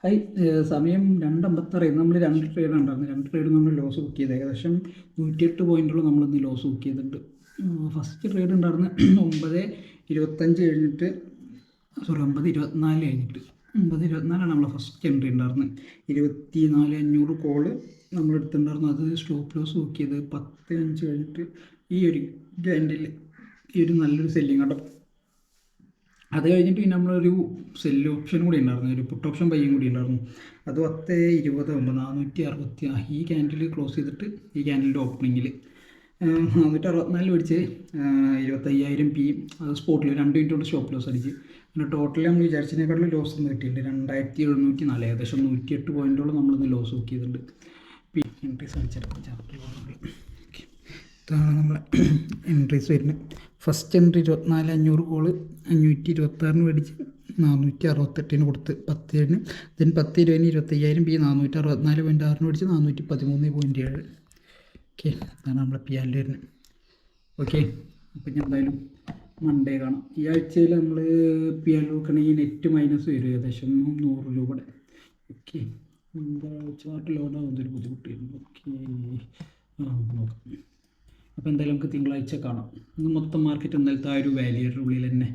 High, സമയം 2:56. നമ്മൾ 2 trade ഉണ്ടായിരുന്നു. 2 ട്രേഡ് നമ്മൾ ലോസ് ബുക്ക് ചെയ്ത് ഏകദേശം 108 പോയിന്റുള്ള നമ്മളിന്ന് ലോസ് ബുക്ക് ചെയ്തിട്ടുണ്ട്. ഫസ്റ്റ് ട്രേഡ് ഉണ്ടായിരുന്ന 9:25 കഴിഞ്ഞിട്ട്, സോറി 9:24 കഴിഞ്ഞിട്ട്, 9:24 നമ്മളെ ഫസ്റ്റ് എൻട്രി ഉണ്ടായിരുന്നത്. 24,500 കോള് നമ്മൾ എടുത്തിട്ടുണ്ടായിരുന്നു. അത് സ്റ്റോപ്പ് ലോസ് ബുക്ക് ചെയ്ത് 10:05 കഴിഞ്ഞിട്ട് ഈ ഒരു ക്യാൻഡിൽ ഈ ഒരു നല്ലൊരു സെല്ലിങ് കേട്ടോ. അത് കഴിഞ്ഞിട്ട് പിന്നെ നമ്മളൊരു സെല്ല് ഓപ്ഷൻ കൂടി ഉണ്ടായിരുന്നു, ഒരു പുട്ട് ഓപ്ഷൻ ബൈയും കൂടി ഉണ്ടായിരുന്നു. അത് 10:20 460 ഈ ക്യാൻഡിൽ ക്ലോസ് ചെയ്തിട്ട് ഈ ക്യാൻഡിലിൻ്റെ ഓപ്പണിങ്ങിൽ 464 മേടിച്ച് 25,000 പി അത് സ്പോട്ടിൽ 2 മിനിറ്റ് കൊണ്ട് സ്റ്റോപ്പ് ലോസ് അടിച്ച്. പിന്നെ ടോട്ടലി നമ്മൾ വിചാരിച്ചതിനേക്കാളും ലോസ് ഒന്നും കിട്ടിയിട്ടുണ്ട്. 2,704, ഏകദേശം 108 പോയിൻറ്റോളം നമ്മളിന്ന് ലോസ് ബുക്ക് ചെയ്തിട്ടുണ്ട്. പി എൻട്രീസ് അടിച്ചെടുക്കാം ചാർട്ട്. ഇതാണ് നമ്മളെ എൻട്രീസ് വരുന്നത്. ഫസ്റ്റ് എൻട്രി 24,500 കോള് 526 മേടിച്ച് 468 കൊടുത്ത് 10 ദെൻ 10-20 25,000 പി 464.6 മേടിച്ച് 413.7. ഓക്കെ, അതാണ് നമ്മളെ പി ആറിൽ വരുന്നത്. ഓക്കെ, അപ്പം ഞാൻ എന്തായാലും മൺഡേ കാണാം. ഈ ആഴ്ചയിൽ നമ്മൾ പി ആർ നോക്കണമെങ്കിൽ നെറ്റ് മൈനസ് വരും ഏകദേശം 100 രൂപയുടെ. ഓക്കെ, എന്താ ചാർട്ട് ലോഡാവുന്നതൊരു ബുദ്ധിമുട്ടായിരുന്നു. ഓക്കെ, നോക്കാം. അപ്പോൾ എന്തായാലും നമുക്ക് തിങ്കളാഴ്ച കാണാം. ഇന്ന് മൊത്തം മാർക്കറ്റ് ഇന്നലത്തെ ആ ഒരു വാല്യൂയുടെ ഉള്ളിൽ തന്നെ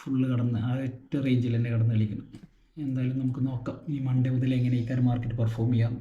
ഫുള്ള് കടന്ന് ആ ഒറ്റ റേഞ്ചിൽ തന്നെ കടന്ന് കളിക്കണം. എന്തായാലും നമുക്ക് നോക്കാം ഈ മൺഡേ മുതൽ എങ്ങനെ ഈ മാർക്കറ്റ് പെർഫോം ചെയ്യാം.